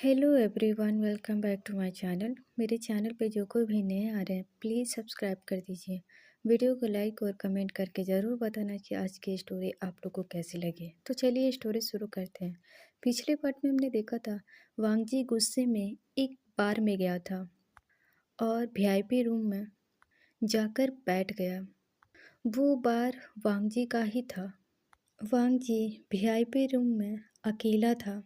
Hello everyone, welcome back to my channel. मेरे channel पे जो कोई भी नए आ रहे हैं प्लीज़ सब्सक्राइब कर दीजिए। वीडियो को लाइक और कमेंट करके ज़रूर बताना कि आज की स्टोरी आप लोग को कैसी लगी। तो चलिए स्टोरी शुरू करते हैं। पिछले पार्ट में हमने देखा था वांगजी गुस्से में एक बार में गया था और वीआईपी रूम में जाकर बैठ गया। वो बार वांगजी का ही था। वांगजी वीआईपी रूम में अकेला था।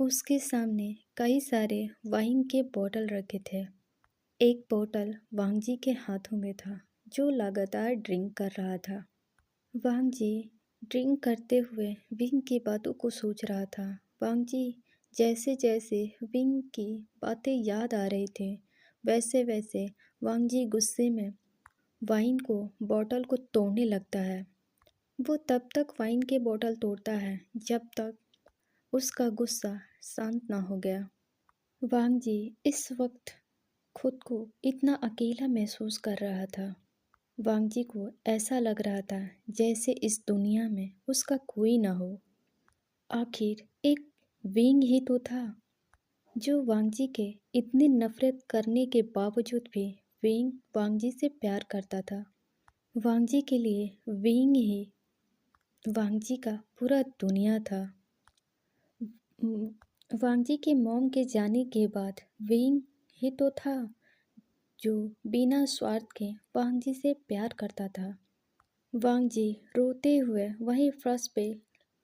उसके सामने कई सारे वाइन के बोतल रखे थे। एक बोतल वांगजी के हाथों में था, जो लगातार ड्रिंक कर रहा था। वांगजी ड्रिंक करते हुए विंग की बातों को सोच रहा था। वांगजी जैसे जैसे विंग की बातें याद आ रही थी, वैसे वैसे वांगजी गुस्से में वाइन को बोतल को तोड़ने लगता है। वो तब तक वाइन के बोतल तोड़ता है जब तक उसका गुस्सा शांत ना हो गया। वांगजी इस वक्त खुद को इतना अकेला महसूस कर रहा था। वांगजी को ऐसा लग रहा था जैसे इस दुनिया में उसका कोई ना हो। आखिर एक विंग ही तो था जो वांगजी के इतनी नफरत करने के बावजूद भी विंग वांगजी से प्यार करता था। वांगजी के लिए विंग ही वांगजी का पूरा दुनिया था। वांगजी के मॉम के जाने के बाद विंग ही तो था जो बिना स्वार्थ के वांगजी से प्यार करता था। वांगजी रोते हुए वहीं फर्श पे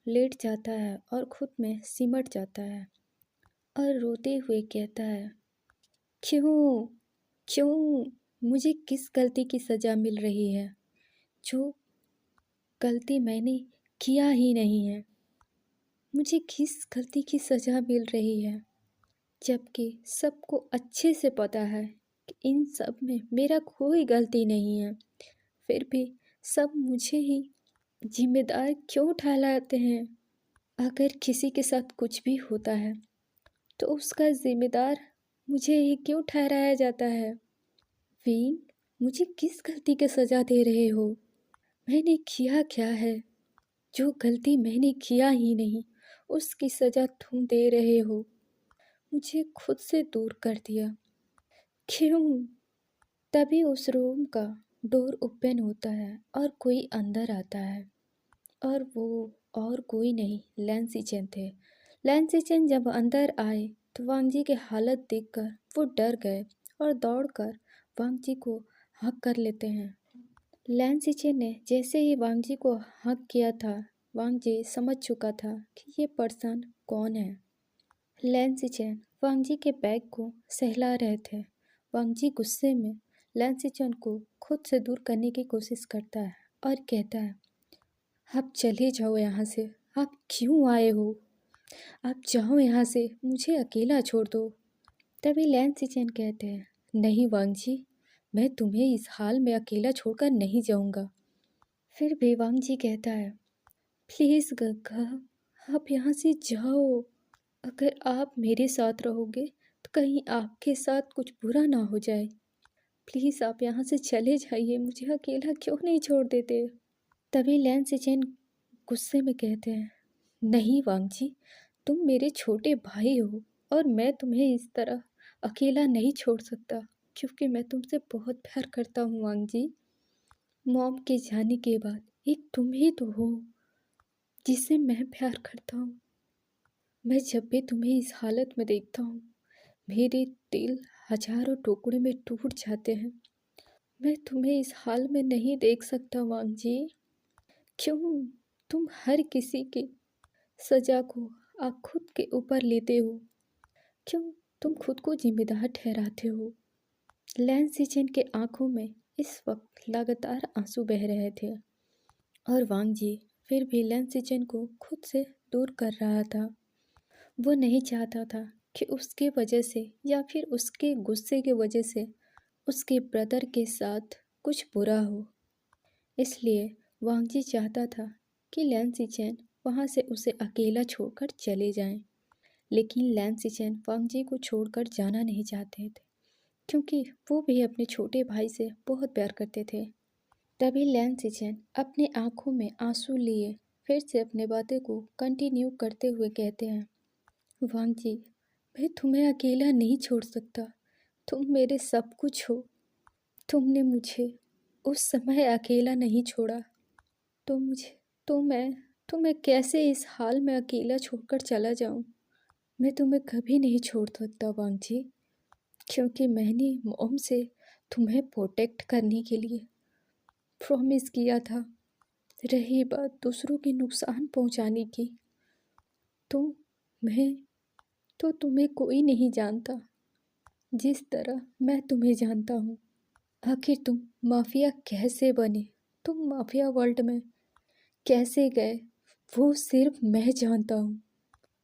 लेट जाता है और खुद में सिमट जाता है और रोते हुए कहता है, क्यों क्यों मुझे किस गलती की सज़ा मिल रही है जो गलती मैंने किया ही नहीं है। मुझे किस गलती की सज़ा मिल रही है, जबकि सबको अच्छे से पता है कि इन सब में मेरा कोई गलती नहीं है। फिर भी सब मुझे ही जिम्मेदार क्यों ठहराते हैं। अगर किसी के साथ कुछ भी होता है तो उसका जिम्मेदार मुझे ही क्यों ठहराया जाता है। वीन, मुझे किस गलती की सज़ा दे रहे हो? मैंने किया क्या है जो गलती मैंने किया ही नहीं, उसकी सज़ा तुम दे रहे हो। मुझे खुद से दूर कर दिया। क्यों? तभी उस रूम का डोर ओपन होता है और कोई अंदर आता है और वो और कोई नहीं, लैंसी चेन थे। लैंसी चेन जब अंदर आए तो वांगजी की हालत देखकर वो डर गए और दौड़कर वांगजी को हक कर लेते हैं। लैंसी चेन ने जैसे ही वांगजी को हक किया था, वांगजी समझ चुका था कि ये पर्सन कौन है। लैंसी चेन वांगजी के बैग को सहला रहे थे। वांगजी गुस्से में लैंसी चेन को खुद से दूर करने की कोशिश करता है और कहता है, आप चले जाओ यहाँ से। आप क्यों आए हो? आप जाओ यहाँ से, मुझे अकेला छोड़ दो। तभी लैंसी चेन कहते हैं, नहीं वांगजी, मैं तुम्हें इस हाल में अकेला छोड़कर नहीं जाऊँगा। फिर भी वांगजी कहता है, प्लीज़ गग्गा, आप यहाँ से जाओ। अगर आप मेरे साथ रहोगे तो कहीं आपके साथ कुछ बुरा ना हो जाए। प्लीज़ आप यहाँ से चले जाइए, मुझे अकेला क्यों नहीं छोड़ देते। तभी लैंसी चेन गुस्से में कहते हैं, नहीं वांगजी, तुम मेरे छोटे भाई हो और मैं तुम्हें इस तरह अकेला नहीं छोड़ सकता, क्योंकि मैं तुमसे बहुत प्यार करता हूँ वांगजी। मॉम के जाने के बाद एक तुम ही तो हो जिसे मैं प्यार करता हूँ। मैं जब भी तुम्हें इस हालत में देखता हूँ, मेरे दिल हजारों टुकड़े में टूट जाते हैं। मैं तुम्हें इस हाल में नहीं देख सकता वांगजी। क्यों तुम हर किसी की सजा को आप खुद के ऊपर लेते हो? क्यों तुम खुद को जिम्मेदार ठहराते हो? लैंसी चेन के आंखों में इस वक्त लगातार आंसू बह रहे थे और वांगजी फिर भी लैंसी चेन को खुद से दूर कर रहा था। वो नहीं चाहता था कि उसके वजह से या फिर उसके गुस्से की वजह से उसके ब्रदर के साथ कुछ बुरा हो। इसलिए वांगजी चाहता था कि लैंसी चेन वहाँ से उसे अकेला छोड़कर चले जाएं। लेकिन लैंसी चेन वांगजी को छोड़कर जाना नहीं चाहते थे, क्योंकि वो भी अपने छोटे भाई से बहुत प्यार करते थे। तभी लैंसी चेन अपने आंखों में आंसू लिए फिर से अपने बातें को कंटिन्यू करते हुए कहते हैं, वांगजी, मैं तुम्हें अकेला नहीं छोड़ सकता। तुम मेरे सब कुछ हो। तुमने मुझे उस समय अकेला नहीं छोड़ा तो मुझे तो मैं कैसे इस हाल में अकेला छोड़कर चला जाऊं। मैं तुम्हें कभी नहीं छोड़ सकता वांगजी, क्योंकि मैंने मॉम से तुम्हें प्रोटेक्ट करने के लिए प्रॉमिस किया था। रही बात दूसरों के नुकसान पहुंचाने की, तो मैं तो तुम्हें कोई नहीं जानता जिस तरह मैं तुम्हें जानता हूँ। आखिर तुम माफिया कैसे बने, तुम माफिया वर्ल्ड में कैसे गए, वो सिर्फ मैं जानता हूँ।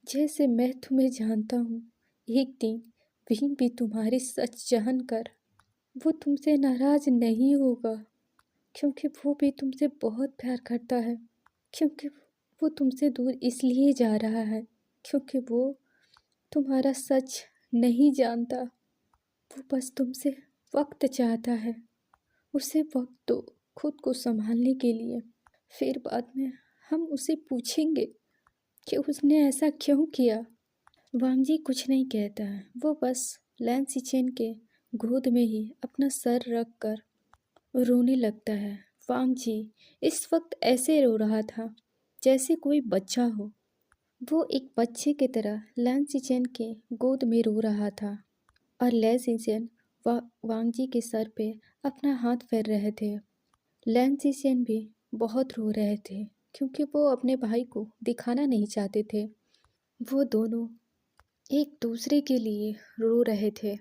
जैसे मैं तुम्हें जानता हूँ, एक दिन विन भी तुम्हारी सच जानकर वो तुमसे नाराज नहीं होगा, क्योंकि वो भी तुमसे बहुत प्यार करता है। क्योंकि वो तुमसे दूर इसलिए जा रहा है क्योंकि वो तुम्हारा सच नहीं जानता। वो बस तुमसे वक्त चाहता है। उसे वक्त दो खुद को संभालने के लिए। फिर बाद में हम उसे पूछेंगे कि उसने ऐसा क्यों किया। वांगजी कुछ नहीं कहता है। वो बस लैन सिचेन के गोद में ही अपना सर रख कर रोने लगता है। वांगजी इस वक्त ऐसे रो रहा था जैसे कोई बच्चा हो। वो एक बच्चे की तरह लैन सिचेन के गोद में रो रहा था और लैन सिचेन वांगजी के सर पे अपना हाथ फेर रहे थे। लैन सिचेन भी बहुत रो रहे थे क्योंकि वो अपने भाई को दिखाना नहीं चाहते थे। वो दोनों एक दूसरे के लिए रो रहे थे,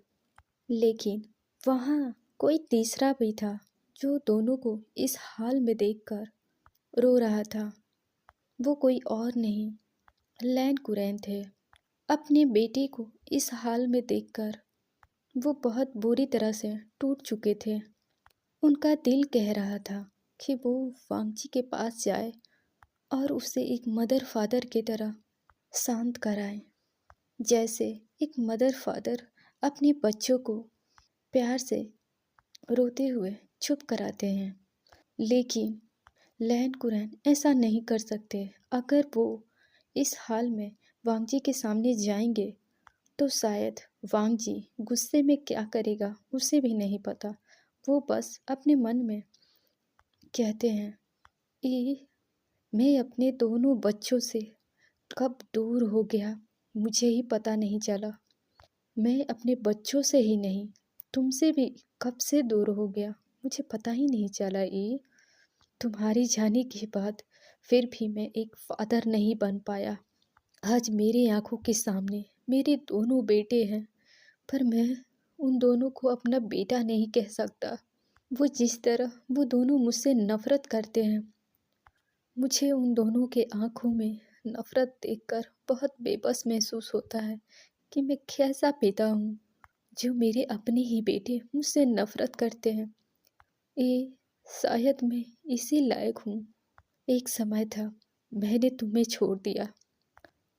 लेकिन वहाँ कोई तीसरा भी था जो दोनों को इस हाल में देखकर रो रहा था। वो कोई और नहीं, लैन कुरैन थे। अपने बेटे को इस हाल में देखकर वो बहुत बुरी तरह से टूट चुके थे। उनका दिल कह रहा था कि वो वांगजी के पास जाए और उसे एक मदर फादर की तरह शांत कराए, जैसे एक मदर फादर अपने बच्चों को प्यार से रोते हुए चुप कराते हैं। लेकिन लैन कुरैन ऐसा नहीं कर सकते। अगर वो इस हाल में वांगजी के सामने जाएंगे तो शायद वांगजी गुस्से में क्या करेगा उसे भी नहीं पता। वो बस अपने मन में कहते हैं, ये मैं अपने दोनों बच्चों से कब दूर हो गया मुझे ही पता नहीं चला। मैं अपने बच्चों से ही नहीं, तुमसे भी कब से दूर हो गया मुझे पता ही नहीं चला। ये तुम्हारे जाने के बाद फिर भी मैं एक फादर नहीं बन पाया। आज मेरी आंखों के सामने मेरे दोनों बेटे हैं, पर मैं उन दोनों को अपना बेटा नहीं कह सकता। वो जिस तरह वो दोनों मुझसे नफरत करते हैं, मुझे उन दोनों के आंखों में नफरत देखकर बहुत बेबस महसूस होता है कि मैं कैसा पिता हूँ जो मेरे अपने ही बेटे मुझसे नफरत करते हैं। ये शायद मैं इसी लायक हूँ। एक समय था मैंने तुम्हें छोड़ दिया,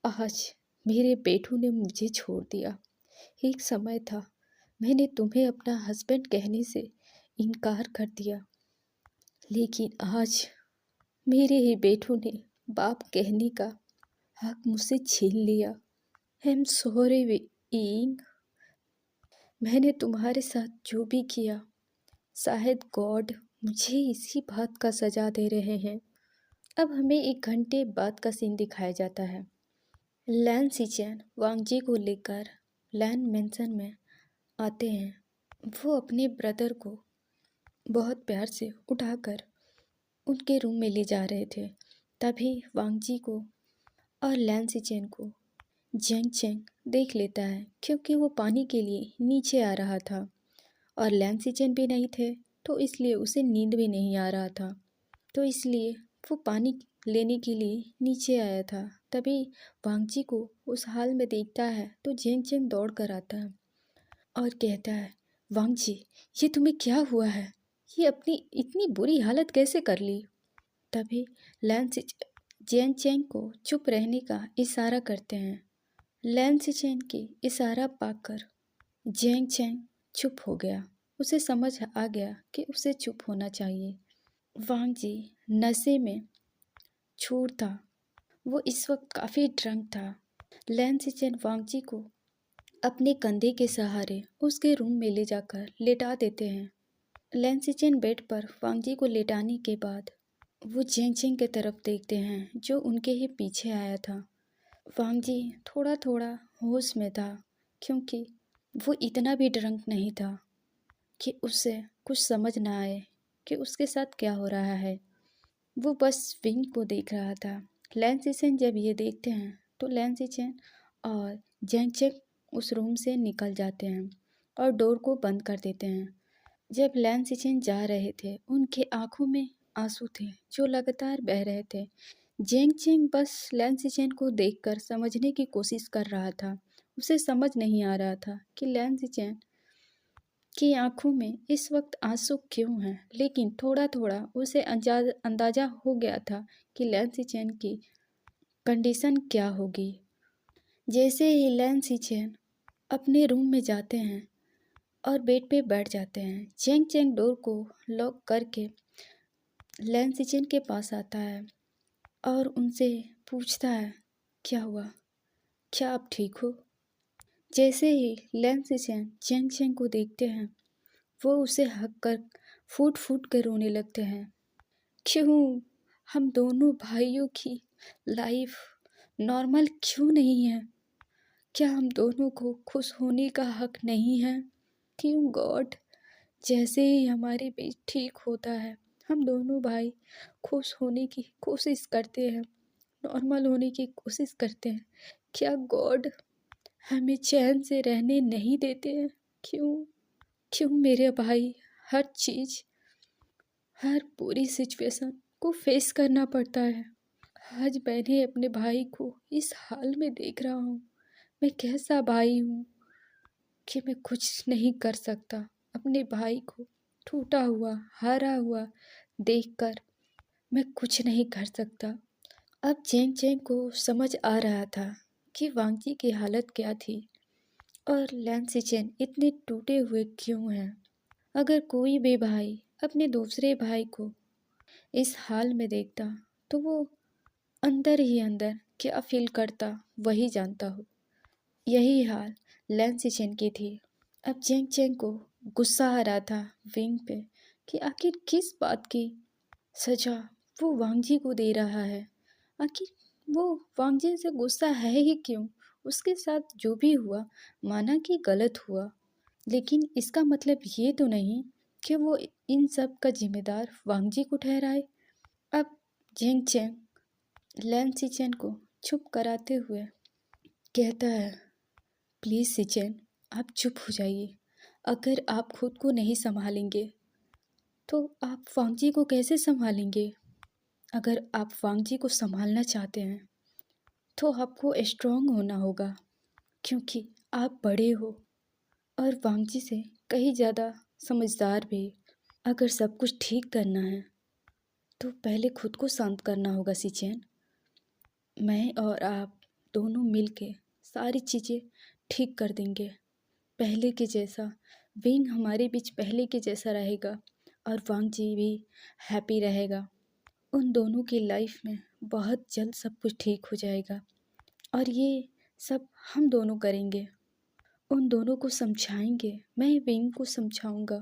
आज मेरे बेटों ने मुझे छोड़ दिया। एक समय था मैंने तुम्हें अपना हस्बैंड कहने से इनकार कर दिया, लेकिन आज मेरे ही बेटों ने बाप कहने का हक मुझसे छीन लिया। आई एम सॉरी विंग, मैंने तुम्हारे साथ जो भी किया शायद गॉड मुझे इसी बात का सजा दे रहे हैं। अब हमें 1 घंटे बाद का सीन दिखाया जाता है। लैन सिचेन वांगजी को लेकर लैन मेंशन में आते हैं। वो अपने ब्रदर को बहुत प्यार से उठाकर उनके रूम में ले जा रहे थे। तभी वांगजी को और लैन सिचेन को जेंग चेंग देख लेता है, क्योंकि वो पानी के लिए नीचे आ रहा था और लैन सिचेन भी नहीं थे, तो इसलिए उसे नींद भी नहीं आ रहा था। तो इसलिए वो पानी लेने के लिए नीचे आया था। तभी वांगजी को उस हाल में देखता है तो जेंग चेंग दौड़ कर आता है और कहता है, वांगजी ये तुम्हें क्या हुआ है, ये अपनी इतनी बुरी हालत कैसे कर ली। तभी लैन जेंग चेंग को चुप रहने का इशारा करते हैं। लैन सिचेन की इशारा पाकर जेंग चेंग चुप हो गया। उसे समझ आ गया कि उसे चुप होना चाहिए। वांगजी नशे में चूर था। वो इस वक्त काफ़ी ड्रंक था। लैन सिचेन वांगजी को अपने कंधे के सहारे उसके रूम में ले जाकर लेटा देते हैं। लैंसिचेन बेड पर वांगजी को लेटाने के बाद वो जेंग जेंग की तरफ देखते हैं जो उनके ही पीछे आया था। वांगजी थोड़ा थोड़ा होश में था क्योंकि वो इतना भी ड्रंक नहीं था कि उसे कुछ समझ ना आए कि उसके साथ क्या हो रहा है। वो बस विंग को देख रहा था। लैंसिचेन जब ये देखते हैं तो लैंसिचेन और जेंग जेंग उस रूम से निकल जाते हैं और डोर को बंद कर देते हैं। जब लैंसिचेन जा रहे थे उनके आंखों में आंसू थे जो लगातार बह रहे थे। जेंग चेंग बस लैंसिचेन को देखकर समझने की कोशिश कर रहा था। उसे समझ नहीं आ रहा था कि लैंसिचेन की आंखों में इस वक्त आंसू क्यों हैं, लेकिन थोड़ा थोड़ा उसे अंदाजा हो गया था कि लैंसिचेन की कंडीशन क्या होगी। जैसे ही लैंसिचेन अपने रूम में जाते हैं और बेड पे बैठ जाते हैं, चेंग चेंग डोर को लॉक करके लैंसिचेन के पास आता है और उनसे पूछता है, क्या हुआ, क्या आप ठीक हो? जैसे ही लैंसिचेन चेंग चेंग को देखते हैं वो उसे हक कर फूट फूट कर रोने लगते हैं। क्यों हम दोनों भाइयों की लाइफ नॉर्मल क्यों नहीं है? क्या हम दोनों को खुश होने का हक नहीं है? क्यों गॉड? जैसे ही हमारे बीच ठीक होता है हम दोनों भाई खुश होने की कोशिश करते हैं, नॉर्मल होने की कोशिश करते हैं, क्या गॉड हमें चैन से रहने नहीं देते हैं? क्यों क्यों मेरे भाई हर चीज़, हर पूरी सिचुएशन को फेस करना पड़ता है? आज मैंने अपने भाई को इस हाल में देख रहा हूँ। मैं कैसा भाई हूँ कि मैं कुछ नहीं कर सकता। अपने भाई को टूटा हुआ हारा हुआ देखकर मैं कुछ नहीं कर सकता। अब चेंग चेंग को समझ आ रहा था कि वांगजी की हालत क्या थी और लैंसिचेन इतने टूटे हुए क्यों हैं। अगर कोई भी भाई अपने दूसरे भाई को इस हाल में देखता तो वो अंदर ही अंदर क्या फील करता वही जानता हो। यही हाल लैंसिचेन की थी। अब चेंग चेंग को गुस्सा आ रहा था विंग पे कि आखिर किस बात की सजा वो वांगजी को दे रहा है। आखिर वो वांगजी से गुस्सा है ही क्यों? उसके साथ जो भी हुआ माना कि गलत हुआ, लेकिन इसका मतलब ये तो नहीं कि वो इन सब का जिम्मेदार वांगजी को ठहराए। अब जेंग चेंग लैंसिचेन को चुप कराते हुए कहता है, प्लीज़ सिचेन आप चुप हो जाइए। अगर आप खुद को नहीं संभालेंगे तो आप वांगजी को कैसे संभालेंगे? अगर आप वांगजी को संभालना चाहते हैं तो आपको स्ट्रांग होना होगा क्योंकि आप बड़े हो और वांगजी से कहीं ज़्यादा समझदार भी। अगर सब कुछ ठीक करना है तो पहले खुद को शांत करना होगा सिचेन। मैं और आप दोनों मिलके सारी चीज़ें ठीक कर देंगे। पहले के जैसा विंग हमारे बीच पहले के जैसा रहेगा और वांगजी भी हैप्पी रहेगा। उन दोनों की लाइफ में बहुत जल्द सब कुछ ठीक हो जाएगा और ये सब हम दोनों करेंगे। उन दोनों को समझाएंगे, मैं विंग को समझाऊंगा।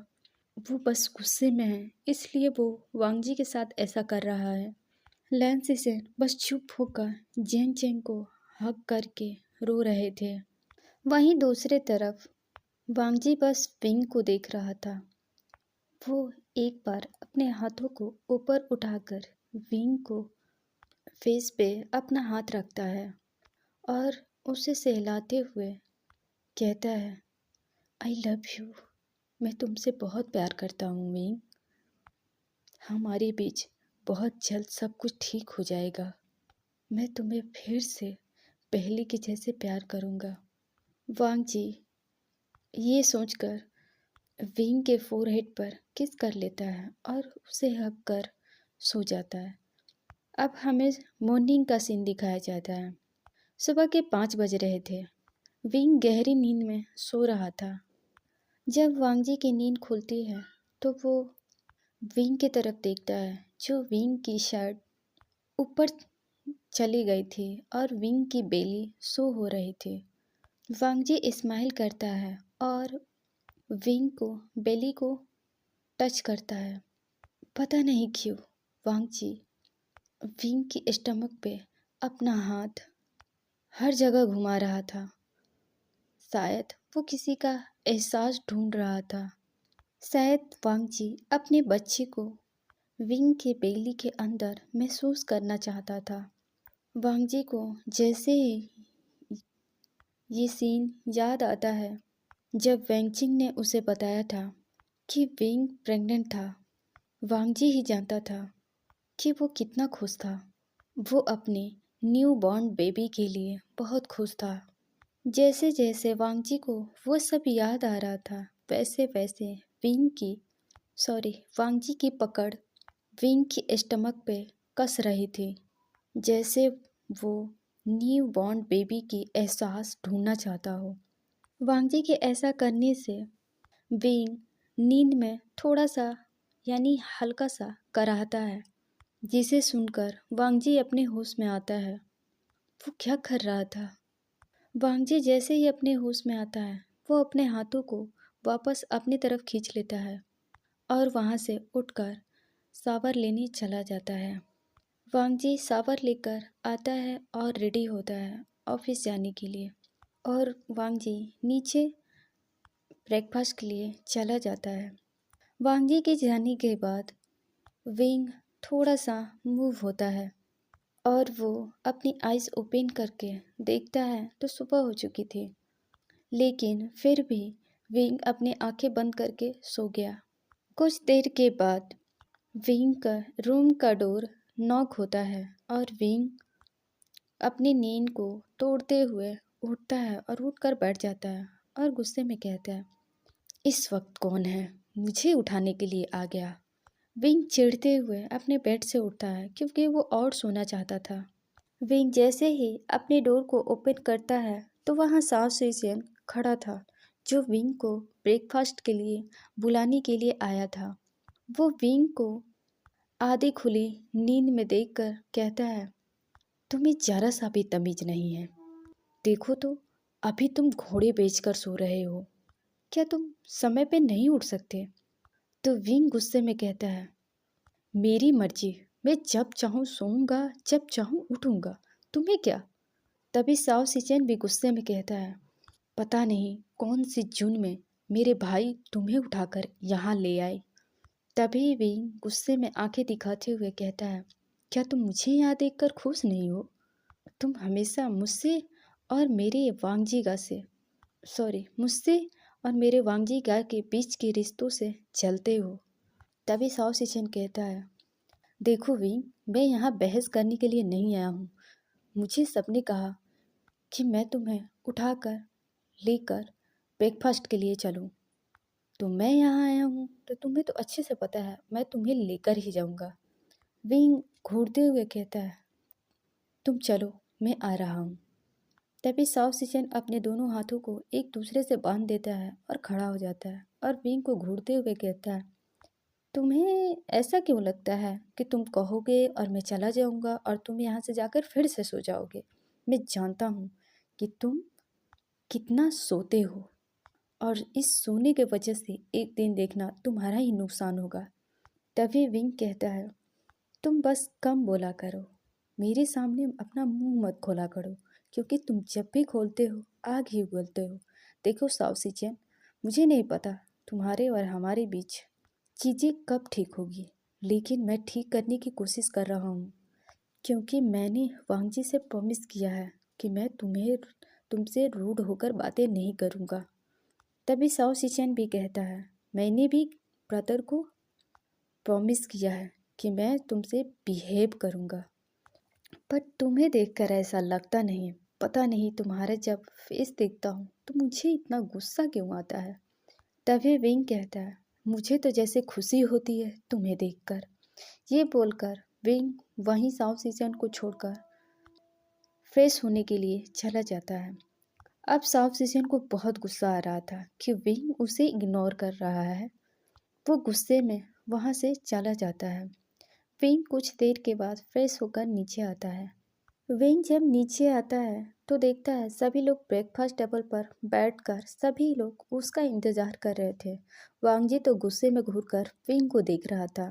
वो बस गुस्से में है इसलिए वो वांगजी के साथ ऐसा कर रहा है। लैंसिचेन बस चुप होकर जेंग चेंग को हग करके रो रहे थे। वहीं दूसरे तरफ वांगजी बस विंग को देख रहा था। वो एक बार अपने हाथों को ऊपर उठाकर विंग को फेस पे अपना हाथ रखता है और उसे सहलाते हुए कहता है, आई लव यू। मैं तुमसे बहुत प्यार करता हूँ विंग। हमारे बीच बहुत जल्द सब कुछ ठीक हो जाएगा। मैं तुम्हें फिर से पहले के जैसे प्यार करूँगा। वांगजी ये सोचकर विंग के फोरहेड पर किस कर लेता है और उसे हग कर सो जाता है। अब हमें मॉर्निंग का सीन दिखाया जाता है। सुबह के 5 बज रहे थे। विंग गहरी नींद में सो रहा था। जब वांगजी की नींद खुलती है तो वो विंग की तरफ देखता है जो विंग की शर्ट ऊपर चली गई थी और विंग की बेली शो हो रही थी। वांगजी स्माइल करता है और विंग को बेली को टच करता है। पता नहीं क्यों वांगजी विंग की स्टमक पे अपना हाथ हर जगह घुमा रहा था। शायद वो किसी का एहसास ढूंढ रहा था। शायद वांगजी अपने बच्चे को विंग के बेली के अंदर महसूस करना चाहता था। वांगजी को जैसे ही ये सीन याद आता है जब वेंगचिंग ने उसे बताया था कि विंग प्रेग्नेंट था। वांगजी ही जानता था कि वो कितना खुश था। वो अपने न्यू बॉर्न बेबी के लिए बहुत खुश था। जैसे जैसे वांगजी को वो सब याद आ रहा था वैसे वैसे वांगजी की पकड़ विंग की स्टमक पे कस रही थी, जैसे वो न्यू बॉर्न बेबी की एहसास ढूंढना चाहता हो। वांगजी के ऐसा करने से विंग नींद में थोड़ा सा यानी हल्का सा कराहता है, जिसे सुनकर वांगजी अपने होश में आता है। वो क्या कर रहा था? वांगजी जैसे ही अपने होश में आता है वो अपने हाथों को वापस अपनी तरफ खींच लेता है और वहाँ से उठकर शावर लेने चला जाता है। वांगजी शावर लेकर आता है और रेडी होता है ऑफिस जाने के लिए, और वांगजी नीचे ब्रेकफास्ट के लिए चला जाता है। वांगजी के जाने के बाद विंग थोड़ा सा मूव होता है और वो अपनी आइज़ ओपन करके देखता है तो सुबह हो चुकी थी, लेकिन फिर भी विंग अपनी आंखें बंद करके सो गया। कुछ देर के बाद विंग का रूम का डोर नॉक होता है और विंग अपनी नींद को तोड़ते हुए उठता है और उठकर बैठ जाता है और गुस्से में कहता है, इस वक्त कौन है मुझे उठाने के लिए आ गया। विंग चिढ़ते हुए अपने बेड से उठता है क्योंकि वो और सोना चाहता था। विंग जैसे ही अपने डोर को ओपन करता है तो वहाँ साउथ एशियन खड़ा था, जो विंग को ब्रेकफास्ट के लिए बुलाने के लिए आया था। वो विंग को आधी खुली नींद में देखकर कहता है, तुम्हें जरा सा भी तमीज नहीं है। देखो तो अभी तुम घोड़े बेचकर सो रहे हो, क्या तुम समय पे नहीं उठ सकते? तो विंग गुस्से में कहता है, मेरी मर्जी, मैं जब चाहूँ सोऊंगा, जब चाहूँ उठूंगा, तुम्हें क्या? तभी साओ सिचेन भी गुस्से में कहता है, पता नहीं कौन सी जून में मेरे भाई तुम्हें उठाकर यहाँ ले आए। तभी विंग गुस्से में आंखें दिखाते हुए कहता है, क्या तुम मुझे यहाँ देखकर खुश नहीं हो? तुम हमेशा मुझसे और मेरे वांगजी गा के बीच के रिश्तों से चलते हो। तभी साओ सिचेन कहता है, देखो विंग, मैं यहाँ बहस करने के लिए नहीं आया हूँ। मुझे सबने कहा कि मैं तुम्हें उठाकर लेकर ब्रेकफास्ट के लिए चलूँ, तो मैं यहाँ आया हूँ, तो तुम्हें तो अच्छे से पता है मैं तुम्हें लेकर ही जाऊँगा। विंग घूरते हुए कहता है, तुम चलो, मैं आ रहा हूँ। तभी साओ सिचेन अपने दोनों हाथों को एक दूसरे से बांध देता है और खड़ा हो जाता है और विंग को घूरते हुए कहता है, तुम्हें ऐसा क्यों लगता है कि तुम कहोगे और मैं चला जाऊंगा और तुम यहाँ से जाकर फिर से सो जाओगे? मैं जानता हूँ कि तुम कितना सोते हो और इस सोने के वजह से एक दिन देखना तुम्हारा ही नुकसान होगा। तभी विंग कहता है, तुम बस कम बोला करो, मेरे सामने अपना मुंह मत खोला करो, क्योंकि तुम जब भी खोलते हो आग ही उगलते हो। देखो साओ सिचेन, मुझे नहीं पता तुम्हारे और हमारे बीच चीज़ें कब ठीक होगी, लेकिन मैं ठीक करने की कोशिश कर रहा हूँ, क्योंकि मैंने वांगजी से प्रॉमिस किया है कि मैं तुमसे रूड होकर बातें नहीं करूँगा। तभी साओ सिचेन भी कहता है, मैंने भी ब्रदर को प्रॉमिस किया है कि मैं तुमसे बिहेव करूँगा, पर तुम्हें देखकर ऐसा लगता नहीं। पता नहीं तुम्हारा जब फेस देखता हूँ तो मुझे इतना गुस्सा क्यों आता है। तभी विंग कहता है, मुझे तो जैसे खुशी होती है तुम्हें देखकर। ये बोलकर विंग वहीं साउथ सीजन को छोड़कर फ्रेश होने के लिए चला जाता है। अब साउथ सीजन को बहुत गुस्सा आ रहा था कि विंग उसे इग्नोर कर रहा है। वो गुस्से में वहाँ से चला जाता है। विंग कुछ देर के बाद फ्रेश होकर नीचे आता है विंग जब नीचे आता है तो देखता है सभी लोग ब्रेकफास्ट टेबल पर बैठकर सभी लोग उसका इंतजार कर रहे थे। वांगजी तो गुस्से में घूरकर विंग को देख रहा था।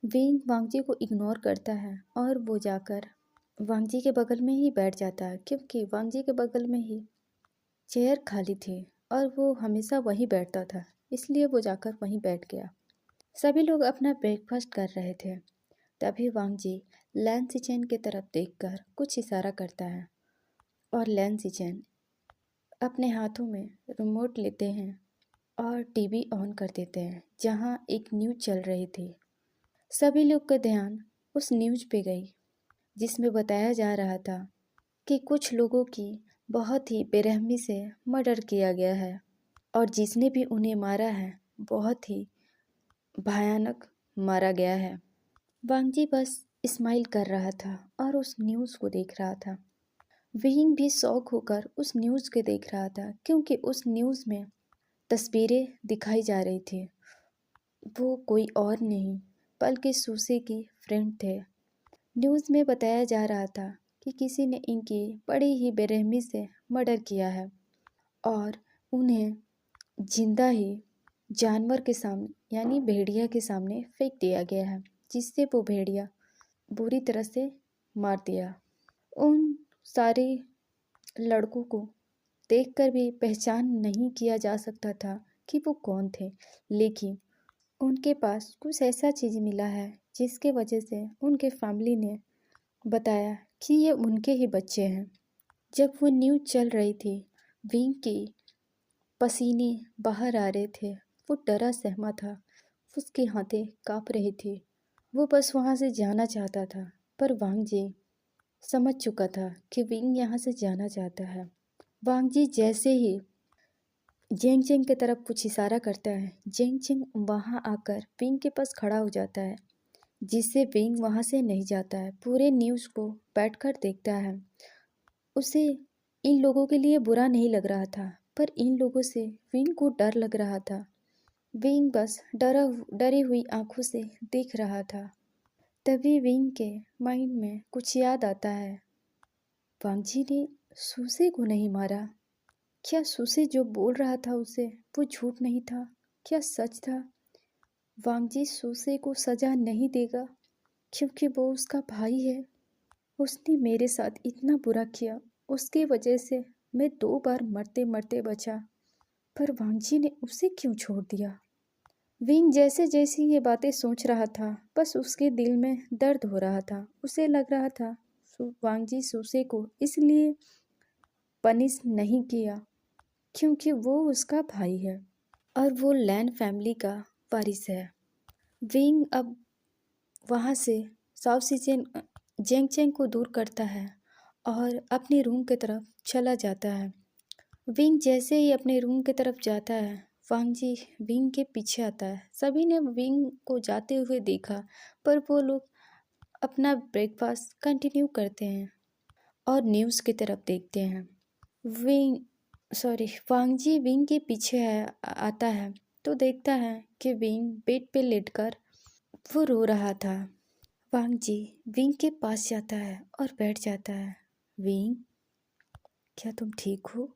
विंग वांगजी को इग्नोर करता है और वो जाकर वांगजी के बगल में ही बैठ जाता है, क्योंकि वांगजी के बगल में ही चेयर खाली थी और वो हमेशा वहीं बैठता था, इसलिए वो जाकर वहीं बैठ गया। सभी लोग अपना ब्रेकफास्ट कर रहे थे। तभी वांगजी लैन सिचेन की तरफ देखकर कुछ इशारा करता है और लैन सिचेन अपने हाथों में रिमोट लेते हैं और टीवी ऑन कर देते हैं जहां एक न्यूज़ चल रही थी। सभी लोग का ध्यान उस न्यूज़ पे गई जिसमें बताया जा रहा था कि कुछ लोगों की बहुत ही बेरहमी से मर्डर किया गया है और जिसने भी उन्हें मारा है बहुत ही भयानक मारा गया है। वांगजी बस स्माइल कर रहा था और उस न्यूज़ को देख रहा था। विंग भी शौक होकर उस न्यूज़ के देख रहा था, क्योंकि उस न्यूज़ में तस्वीरें दिखाई जा रही थी। वो कोई और नहीं बल्कि सूसे की फ्रेंड थे। न्यूज़ में बताया जा रहा था कि किसी ने इनकी बड़ी ही बेरहमी से मर्डर किया है और उन्हें जिंदा ही जानवर के सामने यानी भेड़िया के सामने फेंक दिया गया है, जिससे वो भेड़िया बुरी तरह से मार दिया। उन सारे लड़कों को देखकर भी पहचान नहीं किया जा सकता था कि वो कौन थे, लेकिन उनके पास कुछ ऐसा चीज़ मिला है जिसके वजह से उनके फैमिली ने बताया कि ये उनके ही बच्चे हैं। जब वो न्यूज़ चल रही थी, विंग की पसीने बाहर आ रहे थे। वो डरा सहमा था, उसकी हाथें काँप रही थी। वो बस वहाँ से जाना चाहता था, पर वांगजी समझ चुका था कि विंग यहाँ से जाना चाहता है। वांगजी जैसे ही जेंग चेंग की तरफ कुछ इशारा करता है, जेंग चेंग वहाँ आकर विंग के पास खड़ा हो जाता है, जिससे विंग वहाँ से नहीं जाता है। पूरे न्यूज़ को बैठकर देखता है। उसे इन लोगों के लिए बुरा नहीं लग रहा था, पर इन लोगों से विंग को डर लग रहा था। विंग बस डरी हुई आंखों से देख रहा था। तभी विंग के माइंड में कुछ याद आता है। वांगजी ने सूसे को नहीं मारा। क्या सूसे जो बोल रहा था उसे वो झूठ नहीं था? क्या सच था? वांगजी सूसे को सजा नहीं देगा, क्योंकि वो उसका भाई है। उसने मेरे साथ इतना बुरा किया, उसके वजह से मैं 2 बार मरते मरते बचा, पर वांगजी ने उसे क्यों छोड़ दिया? विंग जैसे जैसे ये बातें सोच रहा था, बस उसके दिल में दर्द हो रहा था। उसे लग रहा था वांगजी सूसे को इसलिए पनिश नहीं किया क्योंकि वो उसका भाई है और वो लैन फैमिली का वारिस है। विंग अब वहाँ से साउथ सीजन जेंग चेंग को दूर करता है और अपने रूम की तरफ चला जाता है। विंग जैसे ही अपने रूम की तरफ जाता है, वांगजी विंग के पीछे आता है। सभी ने विंग को जाते हुए देखा, पर वो लोग अपना ब्रेकफास्ट कंटिन्यू करते हैं और न्यूज़ की तरफ देखते हैं। विंग वांगजी विंग के पीछे आता है तो देखता है कि विंग बेड पे लेटकर वो रो रहा था। वांगजी विंग के पास जाता है और बैठ जाता है। विंग, क्या तुम ठीक हो?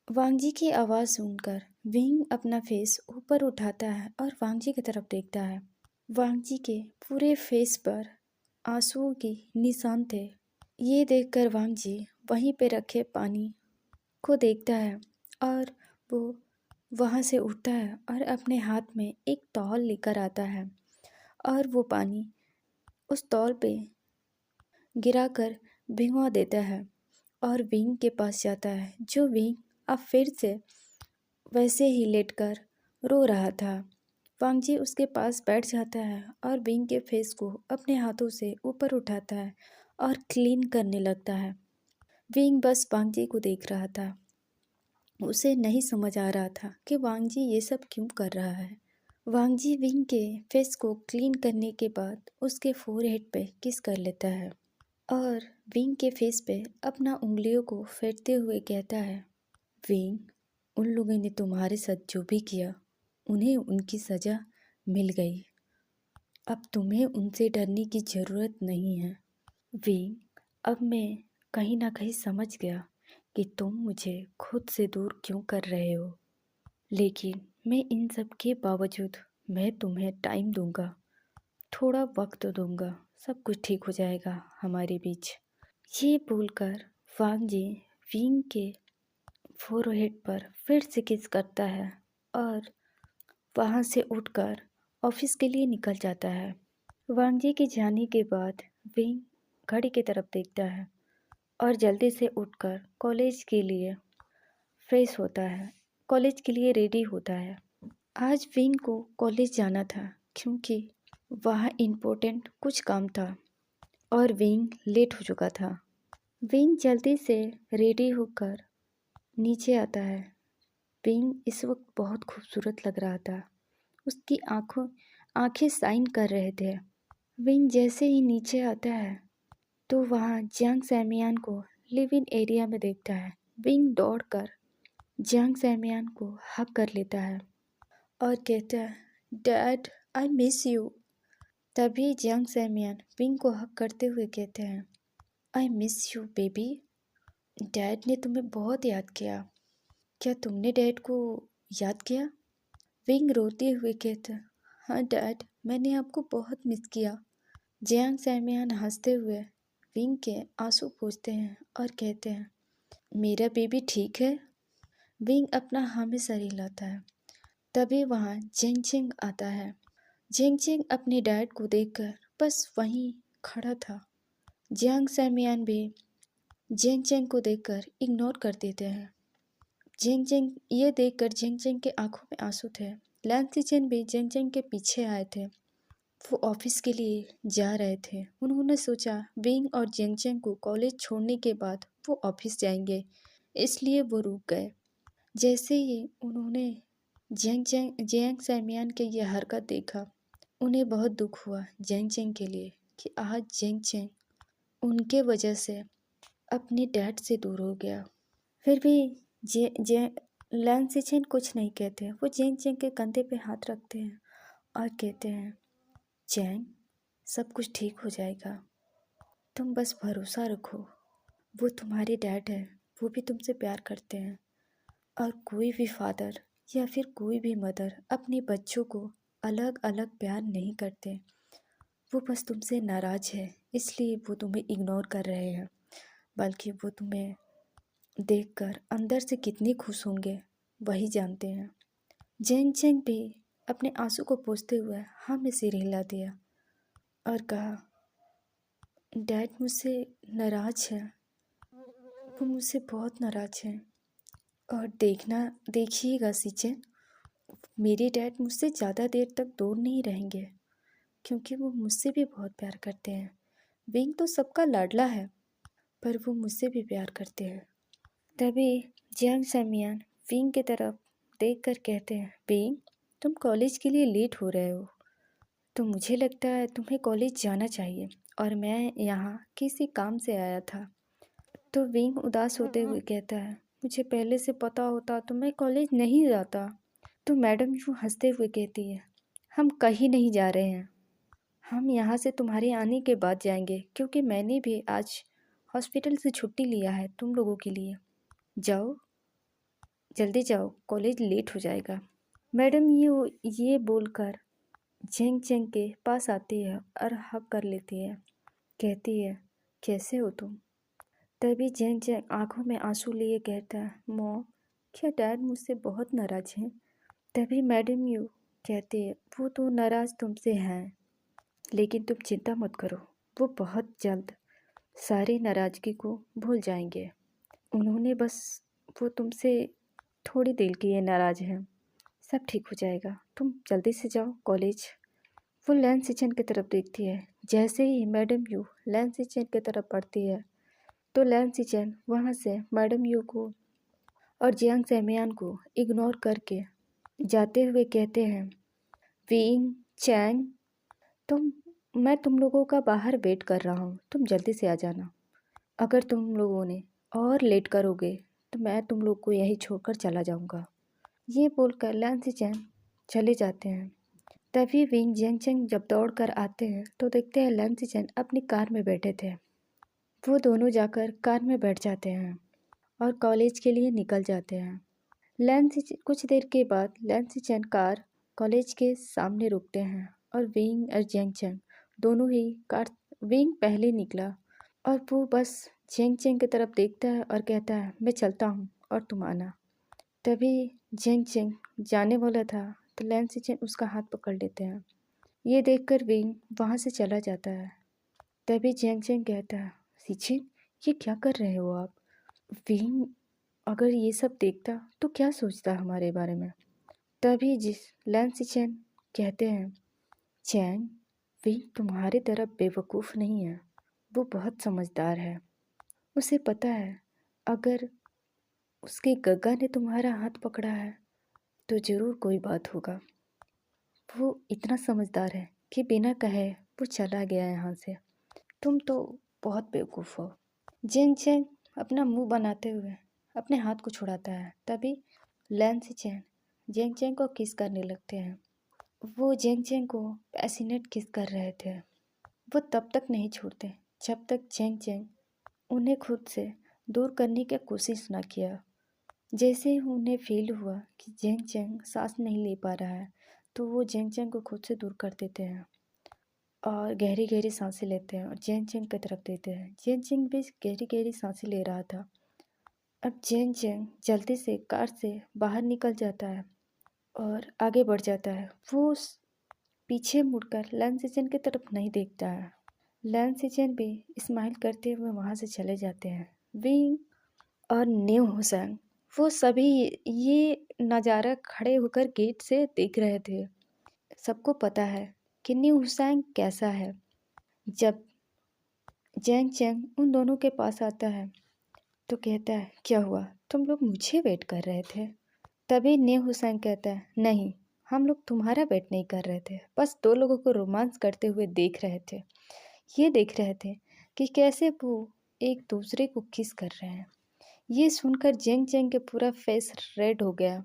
वांगजी की आवाज़ सुनकर विंग अपना फेस ऊपर उठाता है और वांगजी की तरफ देखता है। वांगजी के पूरे फेस पर आंसुओं के निशान थे। ये देखकर वांगजी वहीं पे रखे पानी को देखता है और वो वहाँ से उठता है और अपने हाथ में एक तौल लेकर आता है और वो पानी उस तौल पे गिराकर भिगवा देता है और विंग के पास जाता है, जो विंग अब फिर से वैसे ही लेटकर रो रहा था। वांगजी उसके पास बैठ जाता है और विंग के फेस को अपने हाथों से ऊपर उठाता है और क्लीन करने लगता है। विंग बस वांगजी को देख रहा था। उसे नहीं समझ आ रहा था कि वांगजी ये सब क्यों कर रहा है। वांगजी विंग के फेस को क्लीन करने के बाद उसके फोरहेड पे किस कर लेता है और विंग के फेस पे अपना उंगलियों को फेरते हुए कहता है, विंग, उन लोगों ने तुम्हारे साथ जो भी किया उन्हें उनकी सज़ा मिल गई। अब तुम्हें उनसे डरने की ज़रूरत नहीं है। विंग, अब मैं कहीं ना कहीं समझ गया कि तुम मुझे खुद से दूर क्यों कर रहे हो। लेकिन मैं इन सब के बावजूद मैं तुम्हें टाइम दूंगा, थोड़ा वक्त दूंगा, सब कुछ ठीक हो जाएगा हमारे बीच। ये बोलकर वांग जी विंग के फोरहेड पर फिर से किस करता है और वहाँ से उठकर ऑफिस के लिए निकल जाता है। वांग जी के जाने के बाद विंग घड़ी की तरफ देखता है और जल्दी से उठकर कॉलेज के लिए फ्रेश होता है, कॉलेज के लिए रेडी होता है। आज विंग को कॉलेज जाना था क्योंकि वहाँ इम्पोर्टेंट कुछ काम था और विंग लेट हो चुका था। विंग जल्दी से रेडी होकर नीचे आता है। विंग इस वक्त बहुत खूबसूरत लग रहा था। उसकी आंखें साइन कर रहे थे। विंग जैसे ही नीचे आता है तो वहाँ जियांग सैमियान को लिव इन एरिया में देखता है। विंग दौड़कर जियांग सैमियान को हक कर लेता है और कहता है, डैड आई मिस यू। तभी जियांग सैमियान विंग को हक करते हुए कहते हैं, I miss you baby. Dad ने तुम्हें बहुत याद किया। क्या तुमने डैड को याद किया? विंग रोते हुए कहता है, हाँ डैड, मैंने आपको बहुत मिस किया। जियांग सैमियान हंसते हुए विंग के आंसू पोंछते हैं और कहते हैं, मेरा बेबी ठीक है? विंग अपना हाँ में सर हिलाता है। तभी वहाँ जेंग चेंग आता है। जेंग चेंग अपने डैड को देखकर बस वहीं खड़ा था। जियांग सैमियान भी जेंग चेंग को देखकर इग्नोर कर देते हैं। जेंग चेंग ये देखकर जेंग चेंग के आंखों में आंसू थे। लैन सिचेन भी जेंग चेंग के पीछे आए थे। वो ऑफिस के लिए जा रहे थे। उन्होंने सोचा विंग और जेंग चेंग को कॉलेज छोड़ने के बाद वो ऑफिस जाएंगे, इसलिए वो रुक गए। जैसे ही उन्होंने जेंग सैमियान के ये हरकत देखा, उन्हें बहुत दुख हुआ जेंग चेंग के लिए कि आज जेंग चेंग उनके वजह से अपने डैड से दूर हो गया। फिर भी जे जे लैन सिचेन कुछ नहीं कहते। वो जेंग चेंग के कंधे पे हाथ रखते हैं और कहते हैं, चैंग, सब कुछ ठीक हो जाएगा, तुम बस भरोसा रखो। वो तुम्हारे डैड है, वो भी तुमसे प्यार करते हैं और कोई भी फादर या फिर कोई भी मदर अपने बच्चों को अलग अलग प्यार नहीं करते। वो बस तुमसे नाराज़ है, इसलिए वो तुम्हें इग्नोर कर रहे हैं, बल्कि वो तुम्हें देखकर अंदर से कितने खुश होंगे वही जानते हैं। जेंग चेंग भी अपने आंसू को पोंछते हुए हाँ में सिर हिला दिया और कहा, डैड मुझसे नाराज़ है, वो मुझसे बहुत नाराज़ है। और देखिएगा सिचेन, मेरे डैड मुझसे ज़्यादा देर तक दूर नहीं रहेंगे क्योंकि वो मुझसे भी बहुत प्यार करते हैं। विंग तो सबका लाडला है, पर वो मुझसे भी प्यार करते हैं। तभी जियांग सैमियान विंग की तरफ देखकर कहते हैं, विंग, तुम कॉलेज के लिए लेट हो रहे हो, तो मुझे लगता है तुम्हें कॉलेज जाना चाहिए और मैं यहाँ किसी काम से आया था। तो विंग उदास होते हुए कहता है, मुझे पहले से पता होता तो मैं कॉलेज नहीं जाता। तो मैडम यूँ हंसते हुए कहती है, हम कहीं नहीं जा रहे हैं, हम यहाँ से तुम्हारे आने के बाद जाएंगे क्योंकि मैंने भी आज हॉस्पिटल से छुट्टी लिया है तुम लोगों के लिए। जाओ, जल्दी जाओ, कॉलेज लेट हो जाएगा। मैडम ये बोलकर झेंग चेंग के पास आती है और हक कर लेती है। कहती है, कैसे हो तुम? तभी झेंग चेंग आंखों में आंसू लिए कहता है, मॉम, क्या डैड मुझसे बहुत नाराज़ हैं? तभी मैडम यू कहती है, वो तो नाराज़ तुमसे हैं, लेकिन तुम चिंता मत करो, वो बहुत जल्द सारी नाराज़गी को भूल जाएंगे। उन्होंने बस वो तुमसे थोड़ी देर के लिए नाराज़ हैं, सब ठीक हो जाएगा, तुम जल्दी से जाओ कॉलेज। वो लैन सिचन की तरफ देखती है। जैसे ही मैडम यू लैन सिचन की तरफ बढ़ती है तो लैन सिचन वहाँ से मैडम यू को और जियांग सैमियान को इग्नोर करके जाते हुए कहते हैं, विंग, चैंग, तुम मैं तुम लोगों का बाहर वेट कर रहा हूँ, तुम जल्दी से आ जाना। अगर तुम लोगों ने और लेट करोगे तो मैं तुम लोग को यहीं छोड़कर चला जाऊँगा। ये बोलकर लैन सिचन चले जाते हैं। तभी विंग जेंग चेंग जब दौड़ कर आते हैं तो देखते हैं लैन सिचन अपनी कार में बैठे थे। वो दोनों जाकर कार में बैठ जाते हैं और कॉलेज के लिए निकल जाते हैं। कुछ देर के बाद लैंसी चैन कार कॉलेज के सामने रुकते हैं और विंग और जेंग चेंग दोनों ही कार। विंग पहले निकला और वो बस जेंग चेंग की तरफ देखता है और कहता है, मैं चलता हूँ और तुम आना। तभी जेंग चेंग जाने वाला था तो लैंसी चैन उसका हाथ पकड़ लेते हैं। ये देखकर विंग वहाँ से चला जाता है। तभी जेंग चेंग कहता है, सीचिन ये क्या कर रहे हो आप? विंग अगर ये सब देखता तो क्या सोचता हमारे बारे में? तभी जिस लैंसी चैन कहते हैं, चैंग विंग तुम्हारी तरह बेवकूफ़ नहीं है, वो बहुत समझदार है। उसे पता है अगर उसके गग्गा ने तुम्हारा हाथ पकड़ा है तो ज़रूर कोई बात होगा। वो इतना समझदार है कि बिना कहे वो चला गया यहाँ से। तुम तो बहुत बेवकूफ़ हो। जेंग चेंग अपना मुंह बनाते हुए अपने हाथ को छुड़ाता है। तभी लैंसी चैन जेंग चेंग को किस करने लगते हैं। वो जेंग चेंग को पैसिनेट किस कर रहे थे। वो तब तक नहीं छोड़ते जब तक जेंग चेंग उन्हें खुद से दूर करने की कोशिश न किया। जैसे ही उन्हें फील हुआ कि जेंग चेंग सांस नहीं ले पा रहा है तो वो जेंग चेंग को खुद से दूर कर देते हैं और गहरी गहरी सांसें लेते हैं और जेंग चेंग की तरफ देते हैं। जेंग चेंग भी गहरी गहरी सांसें ले रहा था। अब जेंग चेंग जल्दी से कार से बाहर निकल जाता है और आगे बढ़ जाता है। वो पीछे मुड़कर लैंसी चैन की तरफ नहीं देखता है। लैंसी चैन भी स्माइल करते हुए वहाँ से चले जाते हैं। विंग और न्यू हुसैन वो सभी ये नज़ारा खड़े होकर गेट से देख रहे थे। सबको पता है कि न्यू हुसैन कैसा है। जब जेंग चेंग उन दोनों के पास आता है तो कहता है, क्या हुआ, तुम लोग मुझे वेट कर रहे थे? तभी न्यू हुसैन कहता है, नहीं हम लोग तुम्हारा वेट नहीं कर रहे थे, बस दो लोगों को रोमांस करते हुए देख रहे थे। ये देख रहे थे कि कैसे वो एक दूसरे को किस कर रहे हैं। ये सुनकर जेंग चेंग के पूरा फेस रेड हो गया।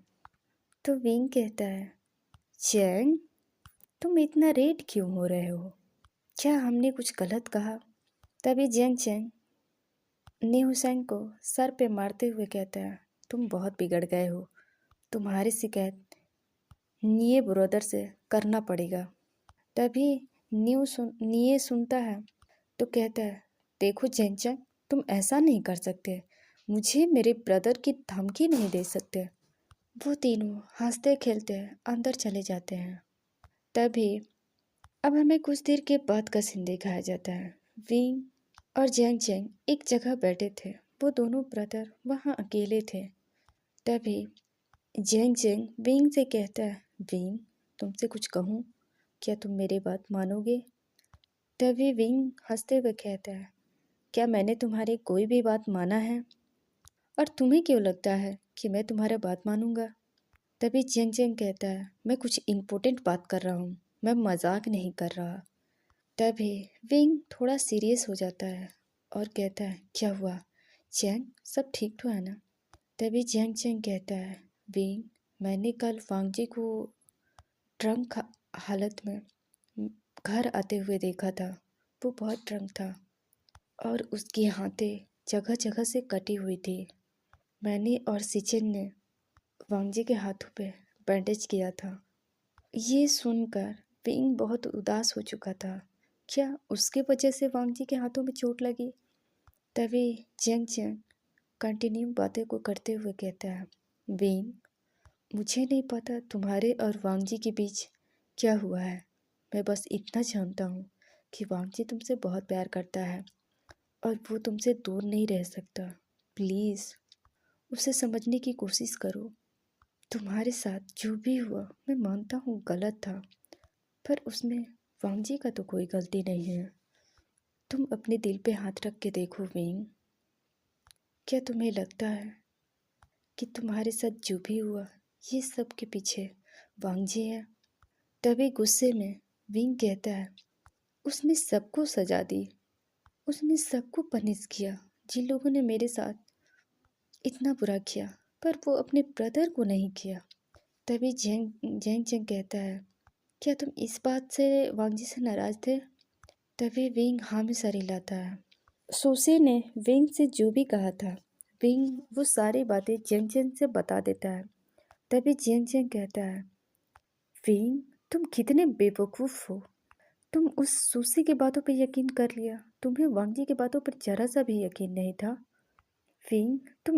तो विंग कहता है, चेंग तुम इतना रेड क्यों हो रहे हो? क्या हमने कुछ गलत कहा? तभी जेंग चेंग न्यू हुसैन को सर पे मारते हुए कहता है, तुम बहुत बिगड़ गए हो, तुम्हारी शिकायत निये ब्रदर से करना पड़ेगा। तभी निये सुनता है तो कहता है, देखो जेंग चेंग तुम ऐसा नहीं कर सकते, मुझे मेरे ब्रदर की धमकी नहीं दे सकते। वो तीनों हंसते खेलते अंदर चले जाते हैं। तभी अब हमें कुछ देर के बाद का सीन दिखाया जाता है। विंग और जेंग चेंग एक जगह बैठे थे। वो दोनों ब्रदर वहाँ अकेले थे। तभी जेंग चेंग विंग से कहता है, विंग तुमसे कुछ कहूँ, क्या तुम मेरी बात मानोगे? तभी विंग हंसते हुए कहता है, क्या मैंने तुम्हारी कोई भी बात माना है? और तुम्हें क्यों लगता है कि मैं तुम्हारा बात मानूंगा? तभी जेंग चेंग कहता है, मैं कुछ इम्पोर्टेंट बात कर रहा हूँ, मैं मजाक नहीं कर रहा। तभी विंग थोड़ा सीरियस हो जाता है और कहता है, क्या हुआ चेंग, सब ठीक तो है ना? तभी जेंग चेंग कहता है, विंग मैंने कल वांगजी को ड्रंक हालत में घर आते हुए देखा था। वो बहुत ड्रंक था और उसकी हाथें जगह जगह से कटी हुई थी। मैंने और सिचिन ने वांगजी के हाथों पे बैंडेज किया था। ये सुनकर विंग बहुत उदास हो चुका था। क्या उसके वजह से वांगजी के हाथों में चोट लगी? तभी जेंग चेंग कंटिन्यू बातें को करते हुए कहता है, विंग मुझे नहीं पता तुम्हारे और वांगजी के बीच क्या हुआ है। मैं बस इतना जानता हूँ कि वांगजी तुमसे बहुत प्यार करता है और वो तुमसे दूर नहीं रह सकता। प्लीज़ उसे समझने की कोशिश करो। तुम्हारे साथ जो भी हुआ मैं मानता हूँ गलत था, पर उसमें वांगजी का तो कोई गलती नहीं है। तुम अपने दिल पे हाथ रख के देखो विंग। क्या तुम्हें लगता है कि तुम्हारे साथ जो भी हुआ ये सब के पीछे वांगजी है? तभी गुस्से में विंग कहता है, उसने सबको सजा दी, उसने सबको पनिश किया जिन लोगों ने मेरे साथ इतना बुरा किया, पर वो अपने ब्रदर को नहीं किया। तभी जेंग जेंग जेंग कहता है, क्या तुम इस बात से वांगजी से नाराज थे? तभी विंग हाँ में सर हिलाता है। सोसे ने विंग से जो भी कहा था, विंग वो सारी बातें जेंग जेंग से बता देता है। तभी जेंग जेंग कहता है, विंग तुम कितने बेवकूफ़ हो। तुम उस सूसी की बातों पर यकीन कर लिया। तुम्हें वांग जी की बातों पर जरा सा भी यकीन नहीं था। विंग तुम